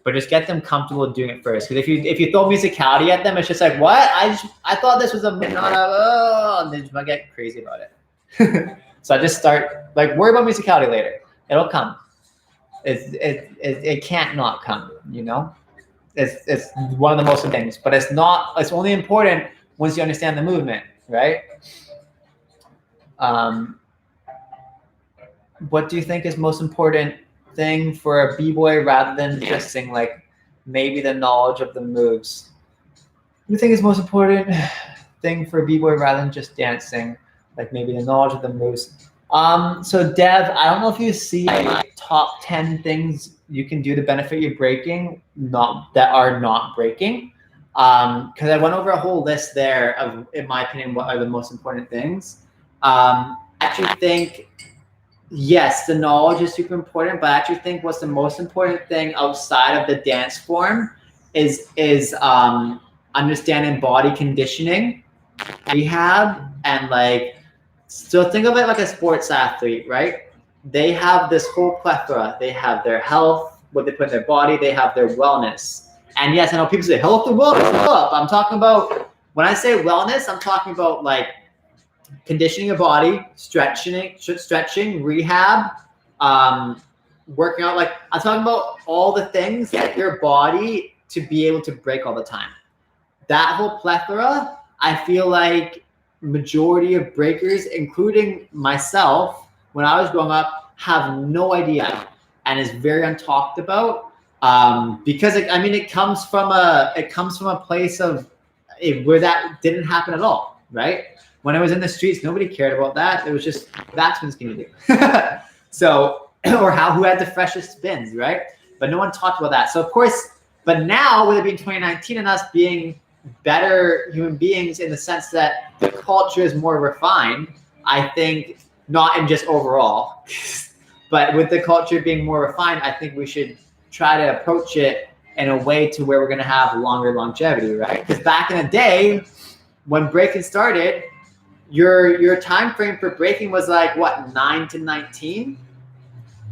[SPEAKER 1] But just get them comfortable doing it first. Because if you throw musicality at them, it's just like, what? I thought this was and they just might get crazy about it. So I just start, like, worry about musicality later. It'll come. It can't not come, you know? It's one of the most things, but it's only important once you understand the movement, right? What do you think is most important thing for a b-boy rather than just saying like maybe the knowledge of the moves? What do you think is most important thing for a b-boy rather than just dancing, like maybe the knowledge of the moves? So Dev, I don't know if you see top 10 things you can do to benefit your breaking, that are not breaking. Because I went over a whole list there of, in my opinion, what are the most important things. I actually think, yes, the knowledge is super important, but I actually think what's the most important thing outside of the dance form is understanding body conditioning, rehab, and like, so think of it like a sports athlete, right? They have this whole plethora. They have their health, what they put in their body, they have their wellness. And yes, I know people say health and wellness up. I'm talking about, when I say wellness, I'm talking about like conditioning your body, stretching, rehab, working out. Like, I'm talking about all the things that your body to be able to break all the time. That whole plethora, I feel like majority of breakers, including myself, when I was growing up, have no idea, and is very untalked about, because it comes from a place of where that didn't happen at all, right? When I was in the streets, nobody cared about that. It was just, that's what can you do. So, or who had the freshest spins, right? But no one talked about that. So of course, but now with it being 2019 and us being better human beings in the sense that the culture is more refined, I think, not in just overall, but with the culture being more refined, I think we should try to approach it in a way to where we're going to have longer longevity, right? Because back in the day, when breaking started, your time frame for breaking was like what, 9 to 19?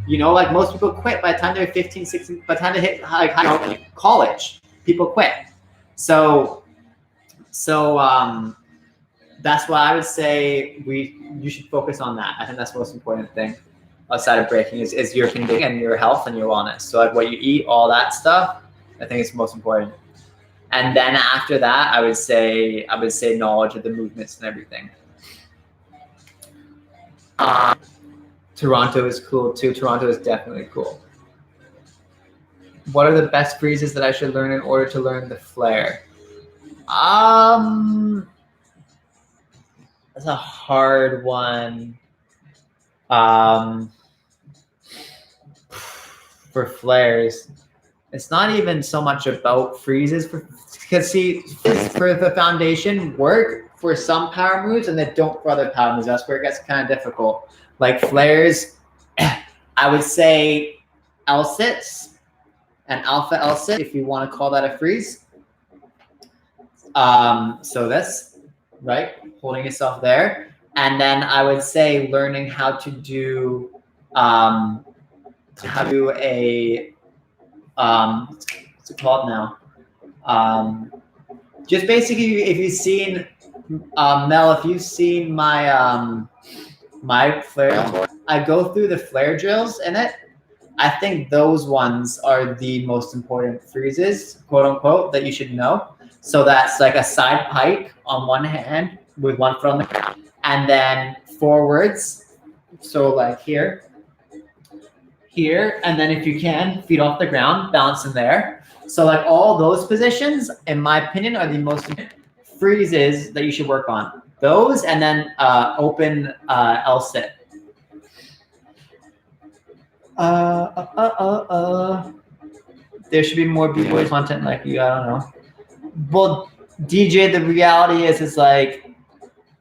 [SPEAKER 1] You know, like most people quit by the time they're 15, 16, by the time they hit like college, people quit. So that's why I would say you should focus on that. I think that's the most important thing outside of breaking is your conditioning and your health and your wellness. So like what you eat, all that stuff, I think it's most important. And then after that, I would say knowledge of the movements and everything. Toronto is cool too. Toronto is definitely cool. What are the best freezes that I should learn in order to learn the flare? That's a hard one. For flares, it's not even so much about freezes, because see, for the foundation work for some power moves and they don't for other power moves. That's where it gets kind of difficult. Like flares, I would say L-sits and alpha L-sit, if you want to call that a freeze. So this, right, holding yourself there. And then I would say learning how to do a what's it called now? Just basically, if you've seen Mel, if you've seen my my flare, I go through the flare drills in it. I think those ones are the most important freezes, quote unquote, that you should know. So that's like a side pike on one hand with one foot on the ground, and then forwards. So like here, and then if you can, feet off the ground, balance in there. So like all those positions, in my opinion, are the most freezes that you should work on. Those, and then open L-sit. There should be more b-boy content like you. I don't know. Well, DJ, the reality is like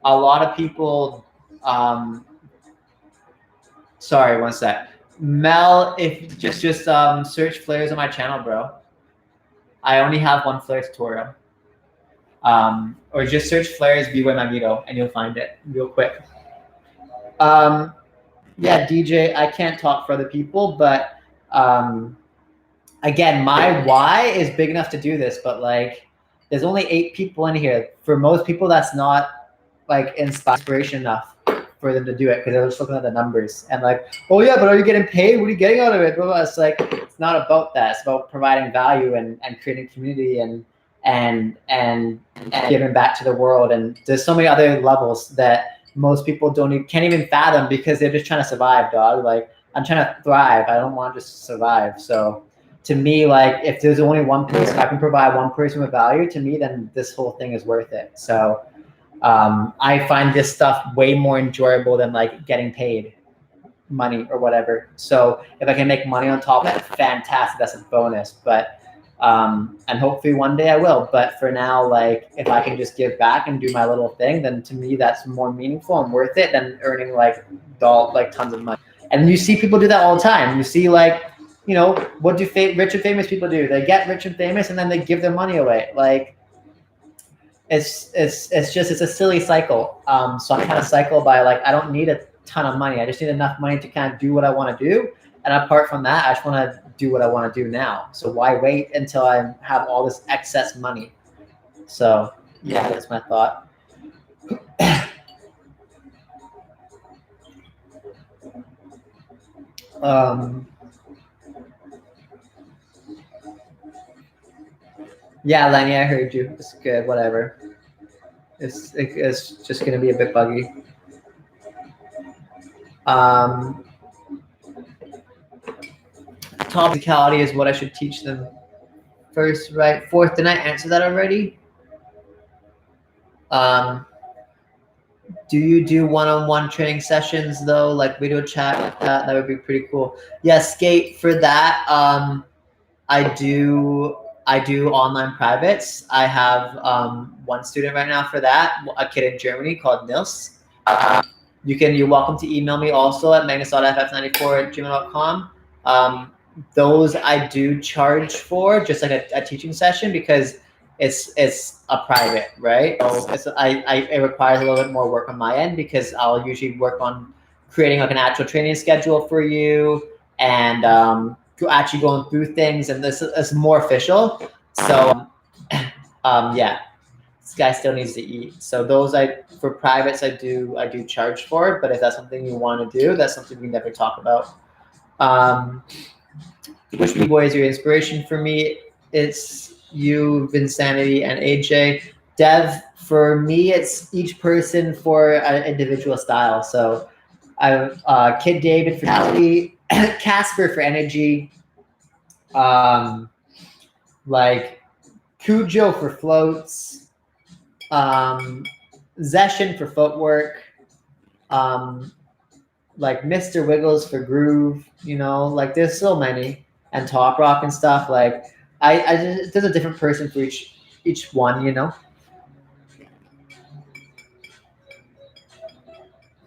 [SPEAKER 1] a lot of people. Sorry, one sec. Mel, if just search flares on my channel, bro. I only have one flare tutorial. Or just search flares Bboys and you'll find it real quick. Yeah, DJ, I can't talk for other people, but again, my why is big enough to do this, but like there's only 8 people in here. For most people, that's not like inspiration enough for them to do it, because they're just looking at the numbers and like, oh yeah, but are you getting paid? What are you getting out of it? It's like, it's not about that. It's about providing value and creating community and and giving back to the world. And there's so many other levels that most people can't even fathom because they're just trying to survive, dog. Like, I'm trying to thrive. I don't want to just survive. So to me, like, if there's only one person, I can provide one person with value, to me, then this whole thing is worth it. So I find this stuff way more enjoyable than like getting paid money or whatever. So if I can make money on top of it, fantastic. That's a bonus. But and hopefully one day I will. But for now, like, if I can just give back and do my little thing, then to me that's more meaningful and worth it than earning like tons of money. And you see people do that all the time. You see, like, you know, what do rich and famous people do? They get rich and famous and then they give their money away. Like, it's a silly cycle. So I'm kind of cycled by, like, I don't need a ton of money. I just need enough money to kind of do what I want to do. And apart from that, I just want to do what I want to do now. So why wait until I have all this excess money? So yeah, that's my thought. Yeah, Lenny, I heard you. It's good. Whatever. It's just gonna be a bit buggy. Topicality is what I should teach them first, right? Fourth, didn't I answer that already? Do you do one-on-one training sessions though, like video chat like that? That would be pretty cool. Yeah, Skate, for that, I do online privates. I have one student right now for that, a kid in Germany called Nils. You're welcome to email me also at magnus.ff94@gmail.com. Those I do charge for, just like a teaching session, because it's a private, right? So it requires a little bit more work on my end, because I'll usually work on creating like an actual training schedule for you and actually going through things, and this is more official. So yeah, this guy still needs to eat. So those for privates I do charge for, but if that's something you want to do, that's something we can definitely talk about. Which B-boy is your inspiration? For me, it's you, Vinsanity, and AJ. Dev, for me, it's each person for an individual style. So I have Kid David for personality, Casper for energy, like Cujo for floats, Zeshin for footwork, like Mr. Wiggles for groove, you know, like there's so many, and Top Rock and stuff. Like I just, there's a different person for each one, you know.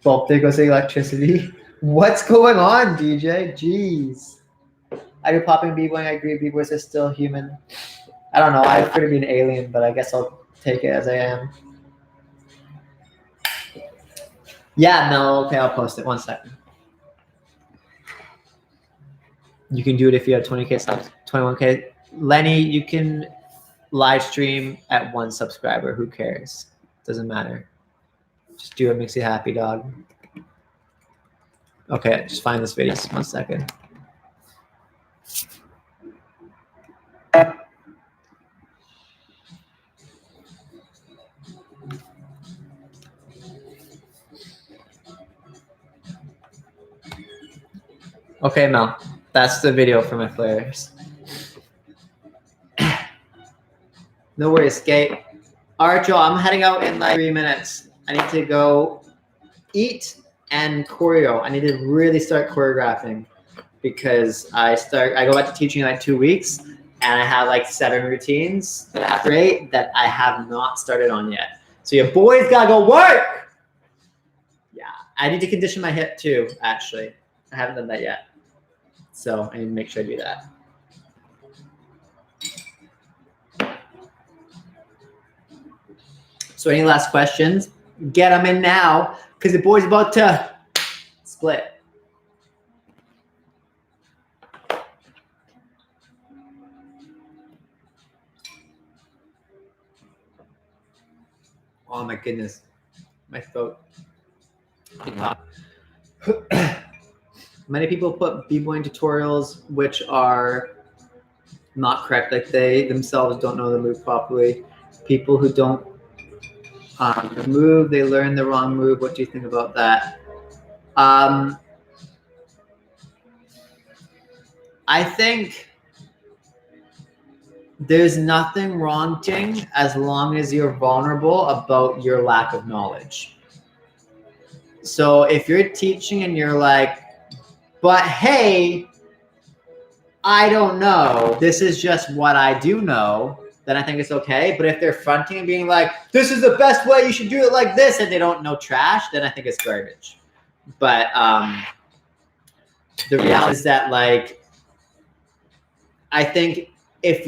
[SPEAKER 1] Bulb, there goes the electricity. What's going on, DJ? Jeez. I do popping B-boy. I agree, B-boys are still human. I don't know. I prefer to be an alien, but I guess I'll take it as I am. Yeah, no, okay, I'll post it. 1 second. You can do it if you have 20K subs, 21K. Lenny, you can live stream at 1 subscriber. Who cares? Doesn't matter. Just do what makes you happy, dog. Okay, just find this video. 1 second. Okay, Mel, that's the video for my flares. No worries, Skate. All right, Joe, I'm heading out in like 3 minutes. I need to go eat and choreo. I need to really start choreographing, because I go back to teaching in like 2 weeks, and I have like 7 routines that I have not started on yet. So your boy's gotta go work. Yeah, I need to condition my hip too, actually. I haven't done that yet. So I need to make sure I do that. So any last questions? Get them in now, because the boy's about to split. Oh my goodness, my throat. Many people put b-boying tutorials, which are not correct, like they themselves don't know the move properly. People who don't the move, they learn the wrong move. What do you think about that? I think there's nothing wrong as long as you're vulnerable about your lack of knowledge. So if you're teaching and you're like, but hey, I don't know, this is just what I do know, then I think it's okay. But if they're fronting and being like, this is the best way, you should do it like this, and they don't know trash, then I think it's garbage. But the reality is that, like, I think if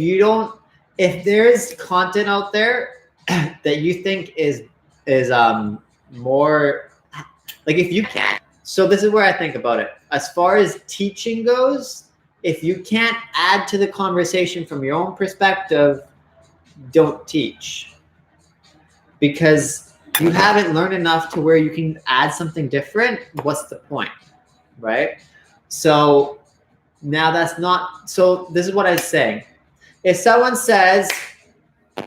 [SPEAKER 1] there's content out there that you think is more, like, if you can't, so this is where I think about it. As far as teaching goes, if you can't add to the conversation from your own perspective, don't teach. Because you haven't learned enough to where you can add something different. What's the point, right? So now that's not, so this is what I was saying. If someone says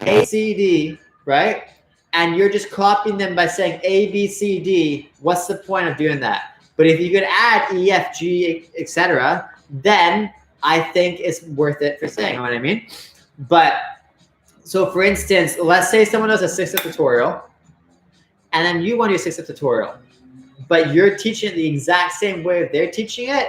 [SPEAKER 1] A, C, D, right? And you're just copying them by saying A, B, C, D, what's the point of doing that? But if you could add E, F, G, etc., then I think it's worth it for saying, you know what I mean? But so for instance, let's say someone does a 6-step tutorial and then you want to do a 6-step tutorial, but you're teaching it the exact same way they're teaching it.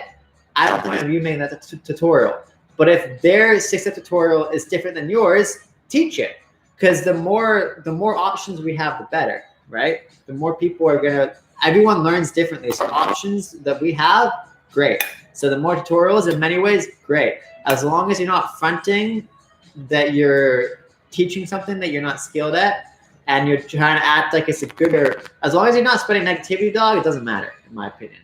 [SPEAKER 1] I don't mind you making that tutorial. But if their 6-step tutorial is different than yours, teach it. Because the more options we have, the better, right? The more people are gonna, everyone learns differently. So options that we have, great. So the more tutorials in many ways, great. As long as you're not fronting that you're teaching something that you're not skilled at and you're trying to act like it's a good, or as long as you're not spreading negativity, dog, it doesn't matter, in my opinion.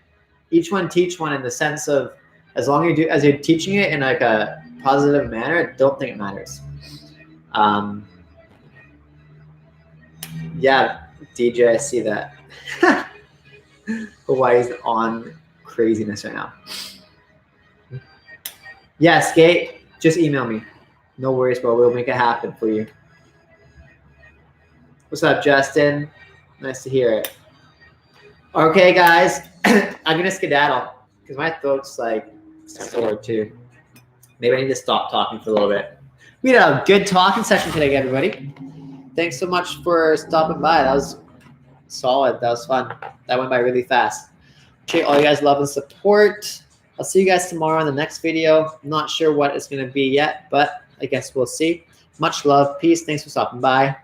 [SPEAKER 1] Each one teach one in the sense of, as long as you're teaching it in like a positive manner, don't think it matters. Yeah, DJ, I see that. Hawaii's on craziness right now. Yeah, Skate, just email me. No worries, bro. We'll make it happen for you. What's up, Justin? Nice to hear it. Okay, guys, I'm gonna skedaddle because my throat's like sore too. Maybe I need to stop talking for a little bit. We had a good talking session today, everybody. Thanks so much for stopping by. That was solid. That was fun. That went by really fast. Appreciate all you guys' love and support. I'll see you guys tomorrow in the next video. I'm not sure what it's going to be yet, but I guess we'll see. Much love. Peace. Thanks for stopping by.